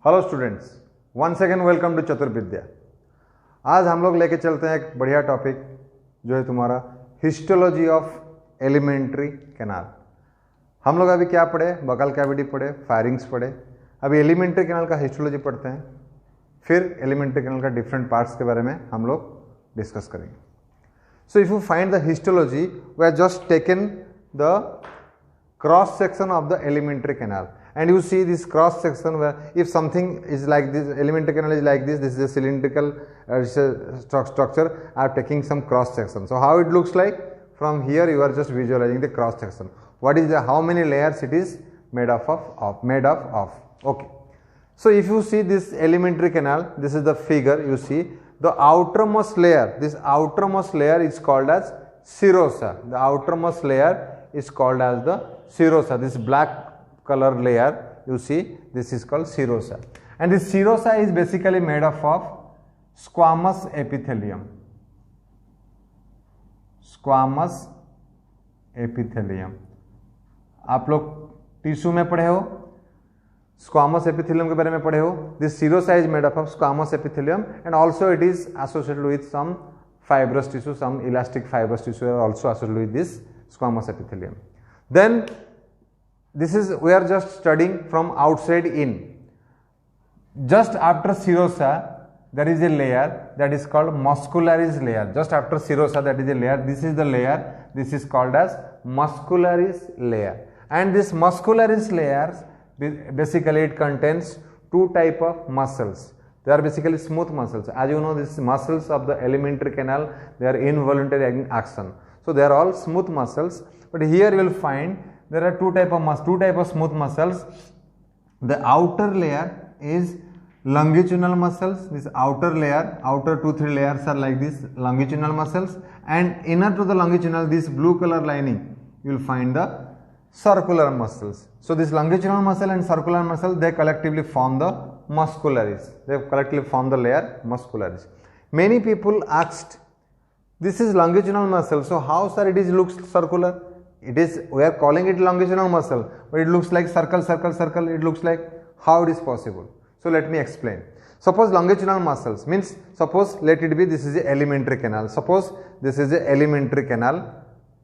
Hello students, once again welcome to Chaturvidya. आज हम लोग लेके चलते हैं एक बढ़िया टॉपिक जो है तुम्हारा हिस्टोलॉजी ऑफ एलिमेंट्री कैनाल। हम लोग अभी क्या पढ़े? बकल कैविटी पढ़े, फायरिंग्स पढ़े। अभी एलिमेंट्री कैनाल का हिस्टोलॉजी पढ़ते हैं, फिर एलिमेंट्री कैनाल का डिफरेंट पार्ट्स के बारे में हम लोग डिस्कस करेंगे। So if you find the histology, we have just taken the cross section of the alimentary canal. And you see this cross section where if something is like this, elementary canal is like this is a cylindrical structure. I am taking some cross section. So how it looks like? From here you are just visualizing the cross section. What is the, how many layers it is made up of. Okay. So if you see this elementary canal, this is the figure. You see the outermost layer. This outermost layer is called as serosa. The outermost layer is called as the serosa. This black color layer, you see, this is called serosa, and this serosa is basically made up of squamous epithelium. Squamous epithelium. आप लोग tissue में पढ़े हो, squamous epithelium के बारे में पढ़े हो. This serosa is made up of squamous epithelium, and also it is associated with some fibrous tissue. Some elastic fibrous tissue are also associated with this squamous epithelium. Then this is, we are just studying from outside in. Just after serosa there is a layer that is called muscularis layer. Just after serosa that is a layer. This is the layer. This is called as muscularis layer. And this muscularis layers, basically it contains two type of muscles. They are basically smooth muscles. As you know, these muscles of the elementary canal, they are involuntary action. So they are all smooth muscles. But here you will find there are two type of smooth muscles. The outer layer is longitudinal muscles. This outer layer, outer 2-3 layers are like this longitudinal muscles, and inner to the longitudinal, this blue color lining, you will find the circular muscles. So this longitudinal muscle and circular muscle, they collectively form the muscularis. They collectively form the layer muscularis. Many people asked, this is longitudinal muscle, so how sir it is looks circular? It is, we are calling it longitudinal muscle, but it looks like circle. It looks like, how it is possible? So let me explain. Suppose longitudinal muscles means, suppose let it be this is a elementary canal. Suppose this is a elementary canal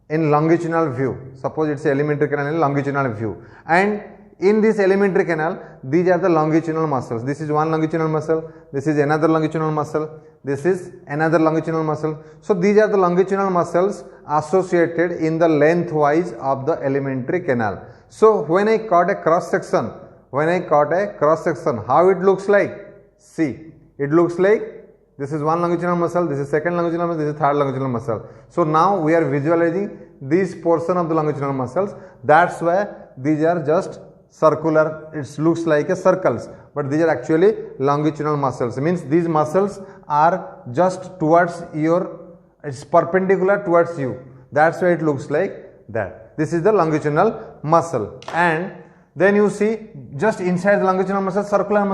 in longitudinal view. Suppose it's a elementary canal in longitudinal view, and in this elementary canal, these are the longitudinal muscles. This is one longitudinal muscle, this is another longitudinal muscle, this is another longitudinal muscle. So these are the longitudinal muscles associated in the lengthwise of the elementary canal. So when I cut a cross section, how it looks like? See, it looks like this is one longitudinal muscle, this is second longitudinal muscle, this is third longitudinal muscle. So now we are visualizing this portion of the longitudinal muscles. That's why these are just circular. It looks like a circles, but these are actually longitudinal muscles. It means these muscles are just towards your, it's perpendicular towards you. That's why it looks like that. This is the longitudinal muscle. And then you see just inside the longitudinal muscle, circular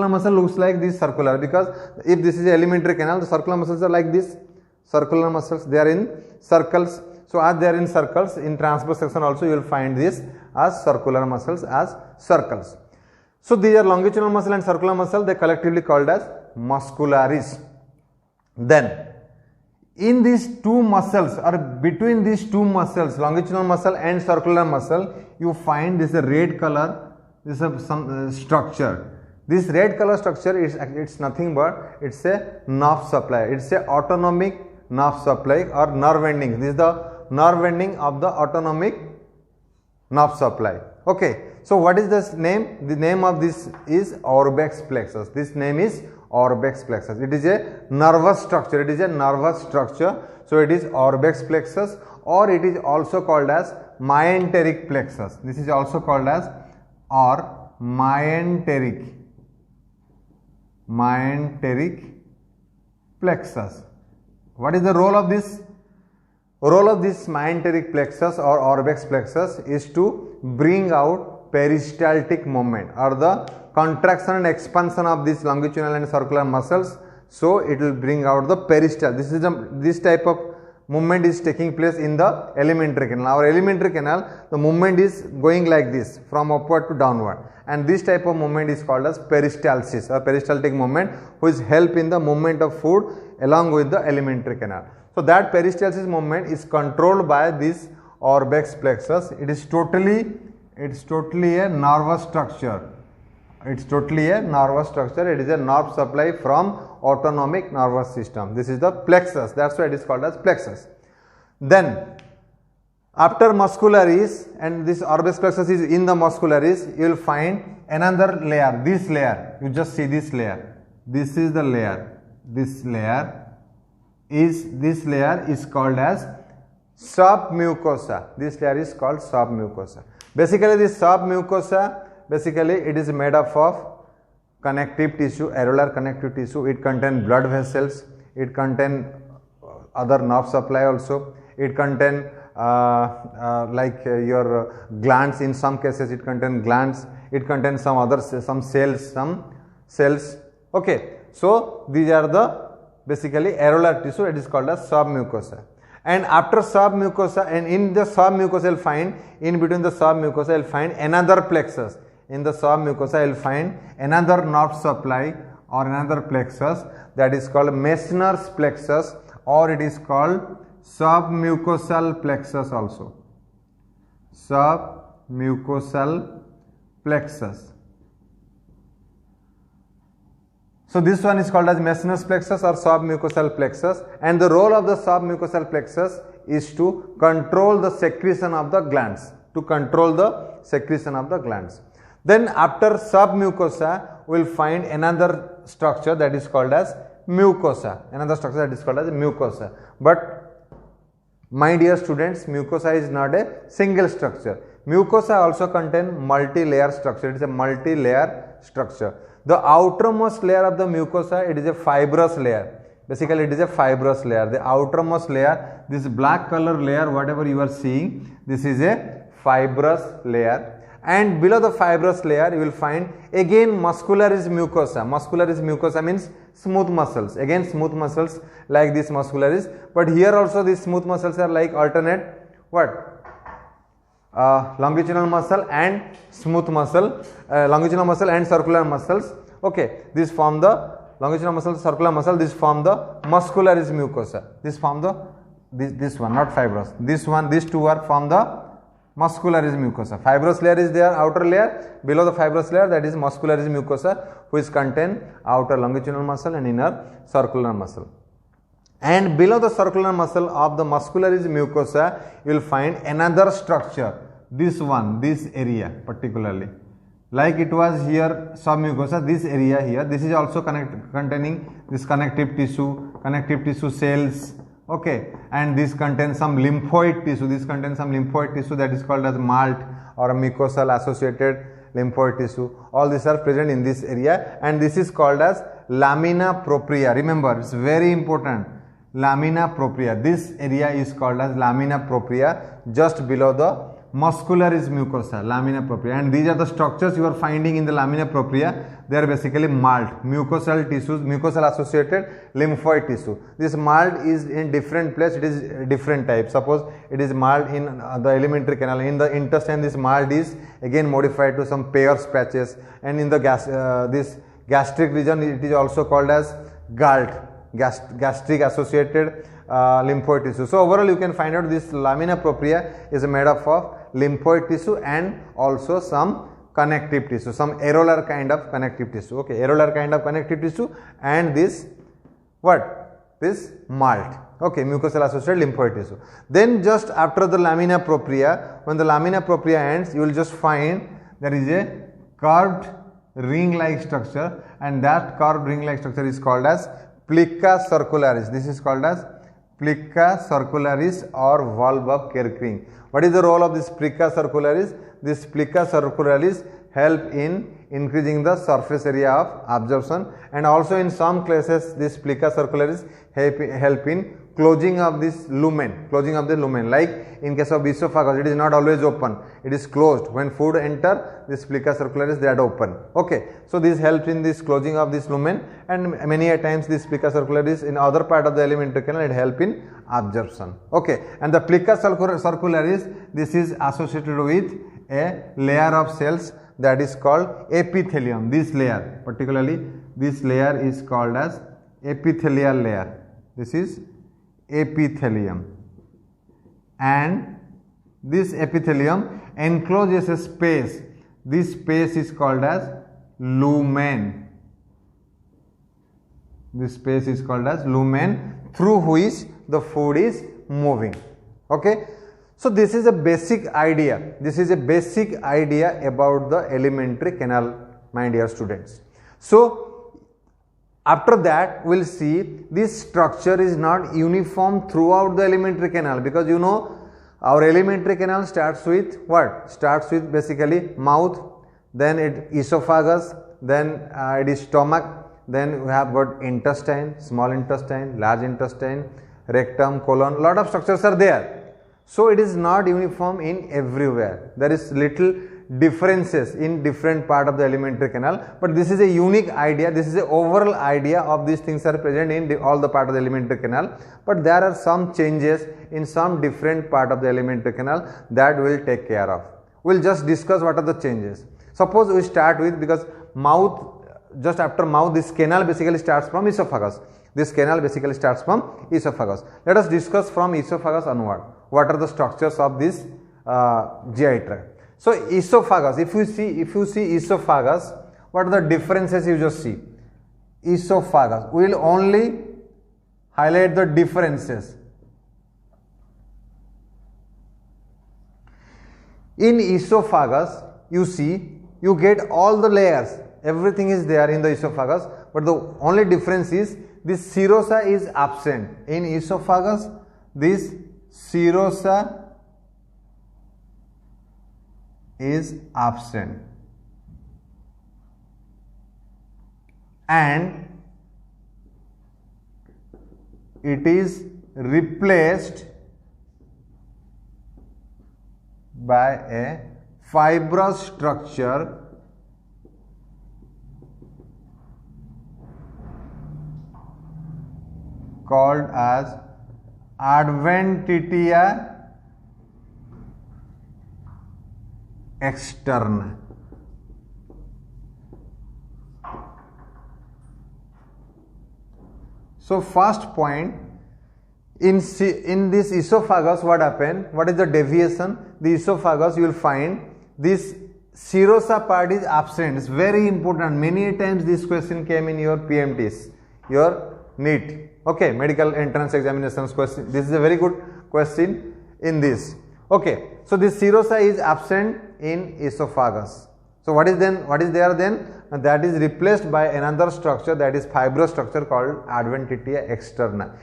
muscle looks like this circular, because if this is a elementary canal, the circular muscles are like this. Circular muscles, they are in circles. So as they are in circles, in transverse section also you will find this as circular muscles, as circles. So these are longitudinal muscle and circular muscle, they collectively called as muscularis. Then in these two muscles, or between these two muscles, longitudinal muscle and circular muscle, you find this red color, this is some structure. This red color structure is, it's nothing but it's a nerve supply. It's a autonomic nerve supply or nerve ending. This is the nerve ending of the autonomic nerve supply. Okay. So what is this name? The name of this is orbex plexus. This name is orbex plexus. It is a nervous structure. It is a nervous structure. So it is orbex plexus, or it is also called as myenteric plexus. This is also called as myenteric plexus. What is the role of this? Role of this myenteric plexus or orbex plexus is to bring out peristaltic movement, or the contraction and expansion of these longitudinal and circular muscles. So it will bring out the peristaltic. This is this type of movement is taking place in the alimentary canal. Our alimentary canal, the movement is going like this from upward to downward, and this type of movement is called as peristalsis or peristaltic movement, which help in the movement of food along with the alimentary canal. So that peristalsis movement is controlled by this orbex plexus. It's totally a nervous structure. It's totally a nervous structure. It is a nerve supply from autonomic nervous system. This is the plexus. That's why it is called as plexus. Then after muscularis, and this orbex plexus is in the muscularis, you will find another layer. This layer, you just see this layer. This is the layer. This layer is called as submucosa. This layer is called submucosa. Basically, this submucosa, basically it is made up of connective tissue, areolar connective tissue. It contains blood vessels. It contains other nerve supply also. It contains your glands. In some cases, it contains glands. It contains some cells. Okay. So these are the basically areolar tissue. It is called as submucosa. And after submucosa, and in the submucosa, you'll find, in between the submucosa, you'll find another plexus. In the submucosa, you'll find another nerve supply or another plexus, that is called Meissner's plexus, or it is called submucosal plexus also. Submucosal plexus. So this one is called as Meissner's plexus or submucosal plexus, and the role of the submucosal plexus is to control the secretion of the glands. Then after submucosa, we will find another structure that is called as mucosa. But my dear students, mucosa is not a single structure. Mucosa also contains multi-layer structure. It is a multi-layer structure. The outermost layer of the mucosa, it is a fibrous layer. Basically, it is a fibrous layer. The outermost layer, this black color layer, whatever you are seeing, this is a fibrous layer. And below the fibrous layer, you will find again muscularis mucosa. Muscularis mucosa means smooth muscles. Again, smooth muscles like this muscularis. But here also these smooth muscles are like alternate longitudinal muscle and smooth muscle, longitudinal muscle and circular muscles. Okay, this form the longitudinal muscle, circular muscle. This form the muscularis mucosa. This form the this one, not fibrous. This one, these two are form the muscularis mucosa. Fibrous layer is there, outer layer. Below the fibrous layer, that is muscularis mucosa, which contain outer longitudinal muscle and inner circular muscle. And below the circular muscle of the muscularis mucosa, you will find another structure. This one, this area particularly. Like it was here submucosa, this area here, this is also containing this connective tissue cells. Okay, and this contains some lymphoid tissue. That is called as malt or a mucosal associated lymphoid tissue. All these are present in this area, and this is called as lamina propria. Remember, it's very important. Lamina propria. This area is called as lamina propria, just below the muscularis mucosa, lamina propria. And these are the structures you are finding in the lamina propria. They are basically malt, mucosal tissues, mucosal associated lymphoid tissue. This malt is in different place, it is different type. Suppose it is malt in the alimentary canal, in the intestine this malt is again modified to some Peyer's patches, and in the this gastric region it is also called as GALT, gastric associated lymphoid tissue. So overall you can find out this lamina propria is made up of lymphoid tissue and also some connective tissue, some areolar kind of connective tissue. Okay, areolar kind of connective tissue and this this malt. Okay, mucosal associated lymphoid tissue. Then just after the lamina propria, when the lamina propria ends, you will just find there is a curved ring like structure, and that curved ring like structure is called as plica circularis. This is called as plica circularis or valve of Kerr-Ring. What is the role of this plica circularis? This plica circularis help in increasing the surface area of absorption, and also in some cases this plica circularis help in closing of this lumen, like in case of esophagus it is not always open, it is closed. When food enter, this plica circularis, they are open. Okay, so this helps in this closing of this lumen, and many a times this plica circularis in other part of the alimentary canal, it help in absorption. Okay, and the plica circularis, this is associated with a layer of cells that is called epithelium. This layer, particularly this layer, is called as epithelial layer. This is epithelium, and this epithelium encloses a space. This space is called as lumen. This space is called as lumen, through which the food is moving. Okay, so this is a basic idea. This is a basic idea about the alimentary canal, my dear students. So after that, we will see this structure is not uniform throughout the alimentary canal, because you know our alimentary canal starts with what? Starts with basically mouth, then it esophagus, then it is stomach, then we have got intestine, small intestine, large intestine, rectum, colon, lot of structures are there. So it is not uniform in everywhere. There is little differences in different part of the alimentary canal, but this is a unique idea. This is a overall idea of these things are present in all the part of the alimentary canal, but there are some changes in some different part of the alimentary canal that we will take care of. We will just discuss what are the changes. Suppose we start with, because mouth, just after mouth, this canal basically starts from esophagus. This canal basically starts from esophagus. Let us discuss from esophagus onward. What are the structures of this GI tract? So esophagus, if you see esophagus, what are the differences you just see? Esophagus, we will only highlight the differences. In esophagus, you see, you get all the layers, everything is there in the esophagus, but the only difference is this serosa is absent. In esophagus, this serosa is absent, and it is replaced by a fibrous structure called as adventitia externa. So first point, in this esophagus, what happened? What is the deviation? The esophagus, you will find this serosa part is absent. It's very important. Many times this question came in your PMTs, your Neet. Okay, medical entrance examinations question. This is a very good question in this. Okay, so this serosa is absent in esophagus. So what is there then? That is replaced by another structure, that is fibrous structure called adventitia externa.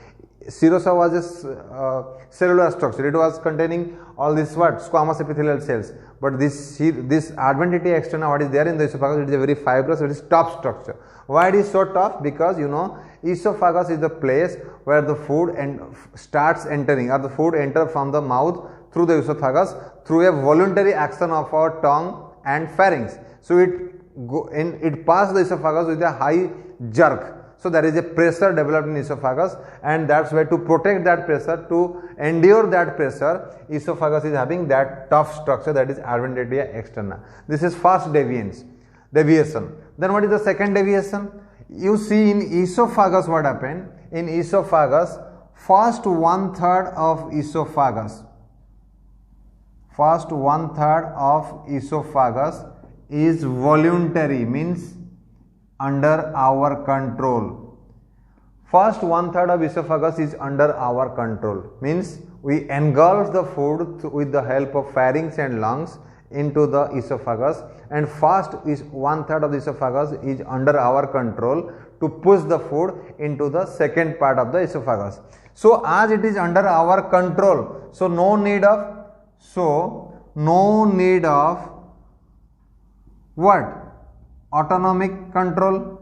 Serosa was a cellular structure. It was containing all this squamous epithelial cells. But this adventitia externa, what is there in the esophagus, it is a very fibrous, it is tough structure. Why it is so tough? Because you know, esophagus is the place where the food starts entering, or the food enter from the mouth through the esophagus through a voluntary action of our tongue and pharynx. So it passes the esophagus with a high jerk. So there is a pressure developed in esophagus, and that's why to protect that pressure, to endure that pressure, esophagus is having that tough structure, that is adventitia externa. This is first deviation. Then what is the second deviation? You see in esophagus what happened? In esophagus, first one third of esophagus is voluntary, means under our control. First one third of esophagus is under our control, means we engulf the food with the help of pharynx and lungs into the esophagus, and first is one third of the esophagus is under our control to push the food into the second part of the esophagus. So as it is under our control, so no need of what? Autonomic control.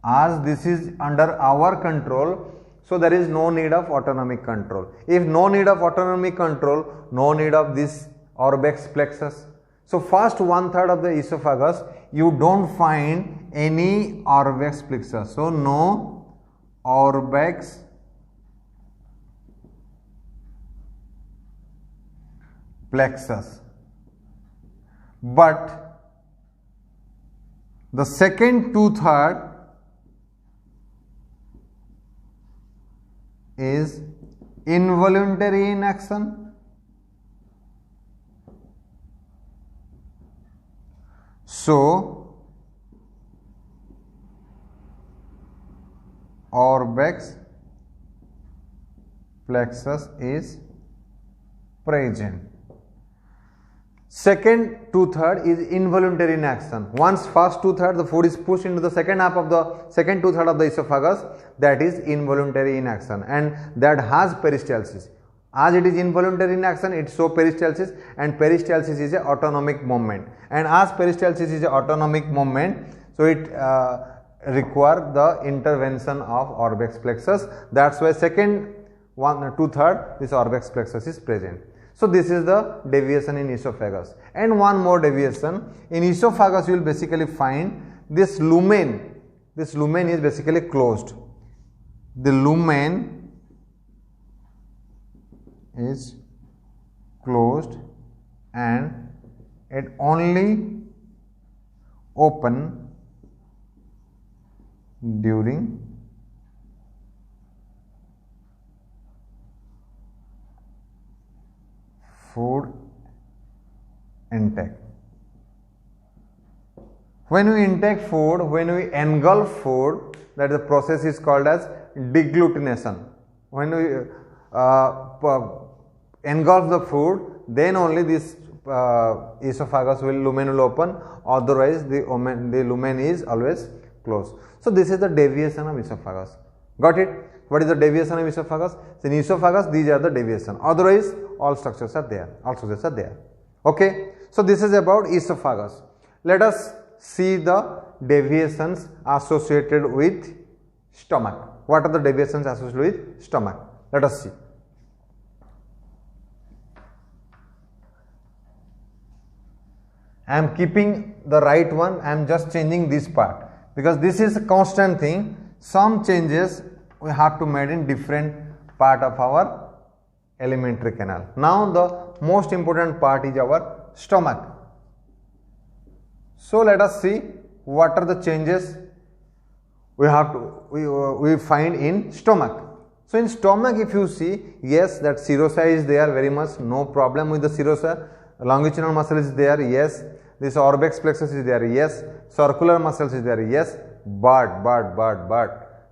as this is under our control, so there is no need of autonomic control. If no need of autonomic control, no need of this orbex plexus. So first 1/3 of the esophagus, you don't find any orbex plexus. So no orbex plexus. But the second 2/3 is involuntary in action. So orbex plexus is present. Second 2/3 is involuntary in action. Once first 2/3 the food is pushed into the second half of the second 2/3 of the esophagus, that is involuntary in action, and that has peristalsis. As it is involuntary in action, it shows peristalsis, and peristalsis is a autonomic movement. And as peristalsis is a autonomic movement, so it require the intervention of orbex plexus. That's why second 2/3 this orbex plexus is present. So this is the deviation in esophagus. And one more deviation in esophagus, you will basically find this lumen. This lumen is basically closed. The lumen is closed and it only open during food intake. When we intake food, when we engulf food, that the process is called as deglutination. When we engulf the food, then only this esophagus lumen will open, otherwise the lumen is always closed. So this is the deviation of esophagus. Got it? What is the deviation of esophagus? So in esophagus, these are the deviation. Otherwise, all structures are there. All structures are there. Okay. So this is about esophagus. Let us see the deviations associated with stomach. What are the deviations associated with stomach? Let us see. I am keeping the right one. I am just changing this part because this is a constant thing. Some changes we have to make in different part of our alimentary canal. Now the most important part is our stomach. So let us see what are the changes we find in stomach. So in stomach, if you see, yes, that serosa is there, very much no problem with the serosa. Longitudinal muscle is there, yes. This orbex plexus is there, yes. Circular muscles is there, yes. But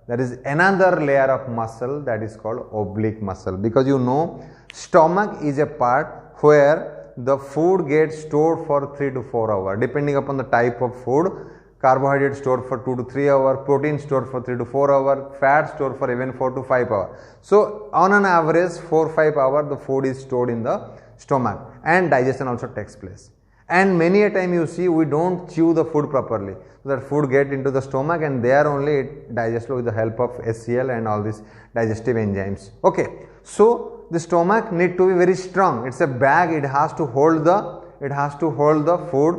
there is another layer of muscle that is called oblique muscle, because you know stomach is a part where the food gets stored for 3 to 4 hours depending upon the type of food. Carbohydrate stored for 2 to 3 hours, protein stored for 3 to 4 hours, fat stored for even 4 to 5 hours. So on an average 4-5 hours the food is stored in the stomach, and digestion also takes place. And many a time you see we don't chew the food properly, so that food get into the stomach and there only it digests with the help of HCl and all these digestive enzymes. Okay, so the stomach need to be very strong. It's a bag. It has to hold the food,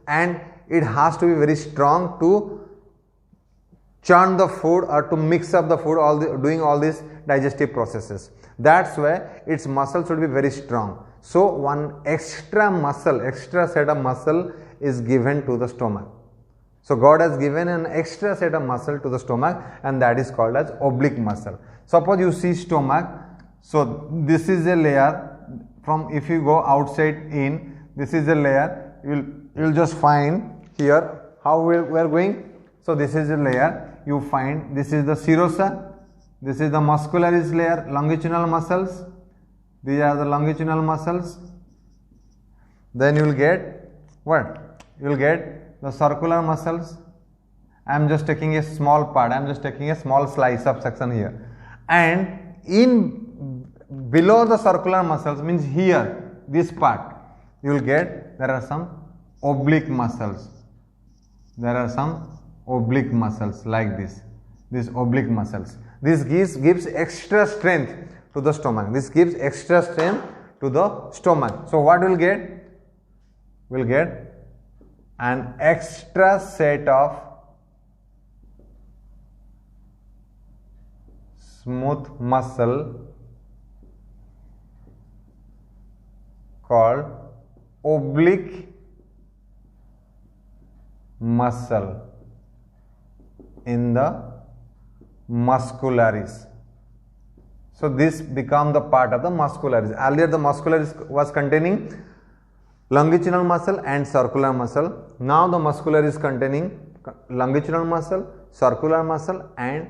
and it has to be very strong to churn the food or to mix up the food, doing all these digestive processes. That's why its muscle should be very strong. So one extra set of muscle is given to the stomach. So God has given an extra set of muscle to the stomach, and that is called as oblique muscle. Suppose you see stomach. So this is a layer from, if you go outside in, this is a layer. You will just find here how we are going. So this is a layer. You find this is the serosa. This is the muscularis layer, longitudinal muscles. These are the longitudinal muscles. Then you will get what? You will get the circular muscles. I am just taking a small part. I am just taking a small slice of section here. And below the circular muscles, means here, this part, you will get, there are some oblique muscles. There are some oblique muscles like this. these oblique muscles. This gives extra strength to the stomach. This gives extra strength to the stomach. So what we'll get? We'll get an extra set of smooth muscle called oblique muscle in the muscularis. So this become the part of the muscularis. Earlier the muscularis was containing longitudinal muscle and circular muscle. Now the muscularis is containing longitudinal muscle, circular muscle and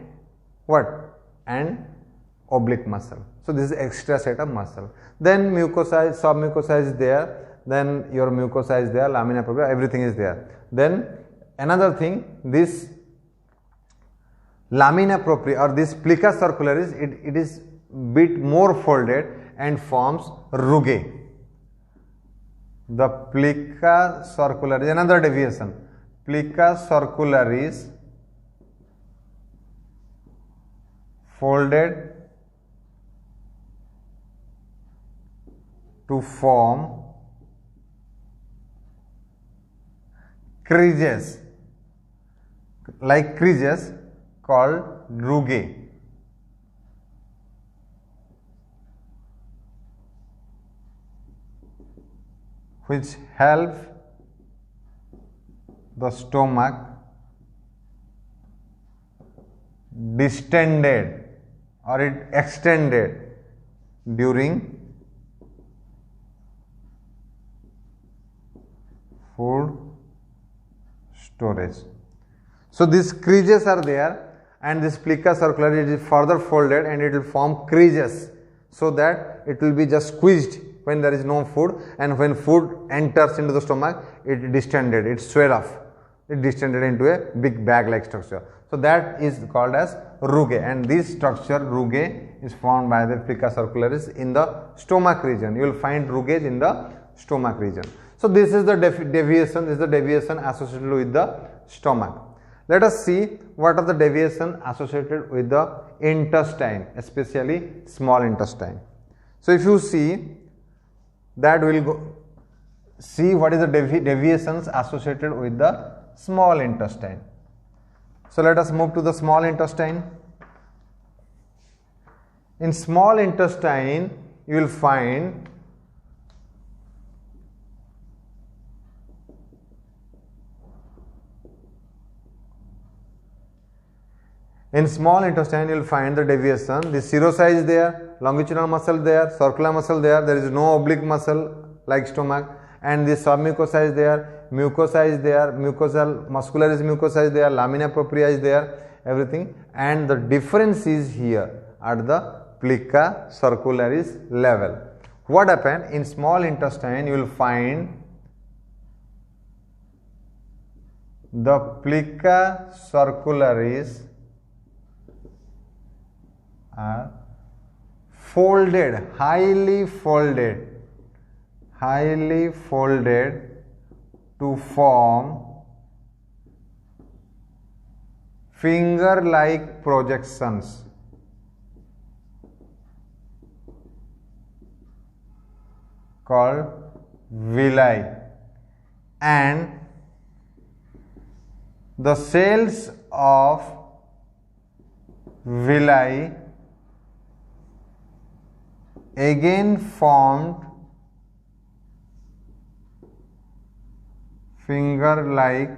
what? And oblique muscle. So this is extra set of muscle. Then mucosa, submucosa is there. Then your mucosa is there, lamina propria, everything is there. Then another thing, this lamina propria or this plica circularis, it is bit more folded and forms rugae. The plica circularis, another deviation. Plica circularis folded to form creases, like creases called rugae. Which help the stomach distended or it extended during food storage. So these creases are there and this plica circularis is further folded and it will form creases so that it will be just squeezed when there is no food, and when food enters into the stomach, it distended, it swelled off, it distended into a big bag like structure. So that is called as rugae, and this structure rugae is formed by the plica circularis in the stomach region. You will find rugae in the stomach region. So this is the deviation, this is the deviation associated with the stomach. Let us see what are the deviation associated with the intestine, especially small intestine. So if you see that, we will go see what is the deviations associated with the small intestine. So let us move to the small intestine. In small intestine, you will find the deviation. The serosa is there, longitudinal muscle there, circular muscle there. There is no oblique muscle like stomach, and the submucosa is there, mucosa is there, mucosal muscularis mucosa is there, lamina propria is there, everything. And the difference is here at the plica circularis level. What happened in small intestine? You will find the plica circularis are folded, highly folded to form finger-like projections called villi, and the cells of villi again formed finger-like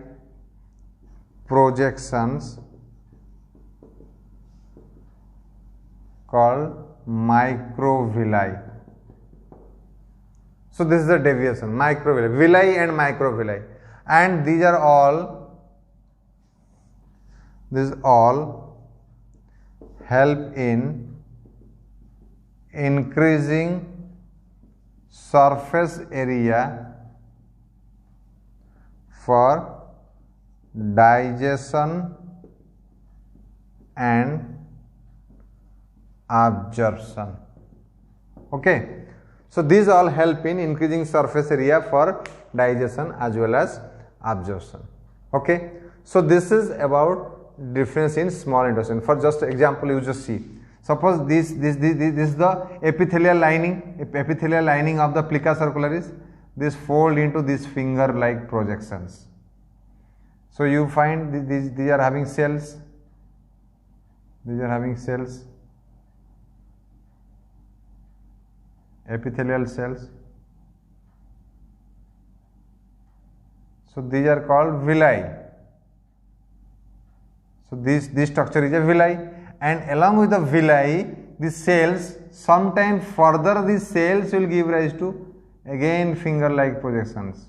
projections called microvilli. So this is the deviation, microvilli, villi and microvilli, and these all help in increasing surface area for digestion and absorption. Okay, so these all help in increasing surface area for digestion as well as absorption. Okay, so this is about difference in small intestine. For just example, you just see. Suppose this is the epithelial lining of the plica circularis. This fold into these finger-like projections. So you find these are having cells. These are having cells, epithelial cells. So these are called villi. So this structure is a villi, and along with the villi, the cells, sometimes further these cells will give rise to again finger-like projections.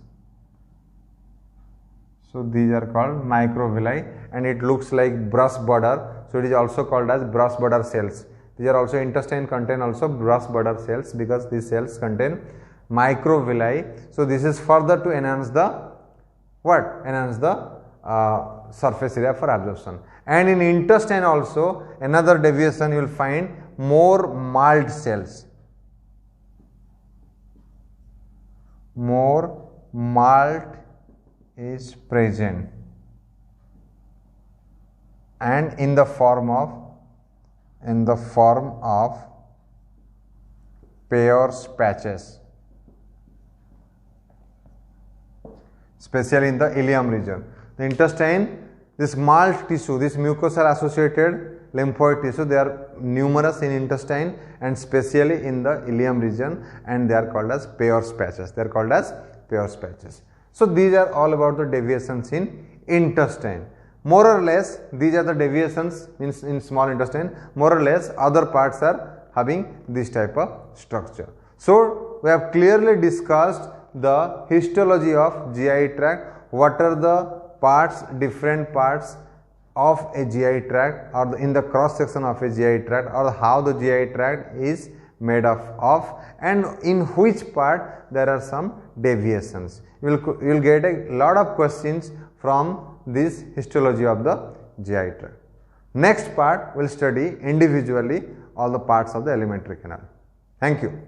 So these are called microvilli, and it looks like brush border. So it is also called as brush border cells. These are also intestine contain also brush border cells because these cells contain microvilli. So this is further to enhance the what? Enhance the surface area for absorption. And in intestine also another deviation you will find more malt cells. More malt is present, and in the form of Peyer's patches, especially in the ileum region. The intestine, this malt tissue, this mucosal associated lymphoid tissue, they are numerous in intestine and especially in the ileum region, and they are called as Peyer's patches. They are called as Peyer's patches. So these are all about the deviations in intestine. More or less, these are the deviations in small intestine. More or less, other parts are having this type of structure. So we have clearly discussed the histology of GI tract. What are the parts, different parts of a GI tract, or in the cross section of a GI tract, or how the GI tract is made up of, and in which part there are some deviations. You will get a lot of questions from this histology of the GI tract. Next part we will study individually all the parts of the alimentary canal. Thank you.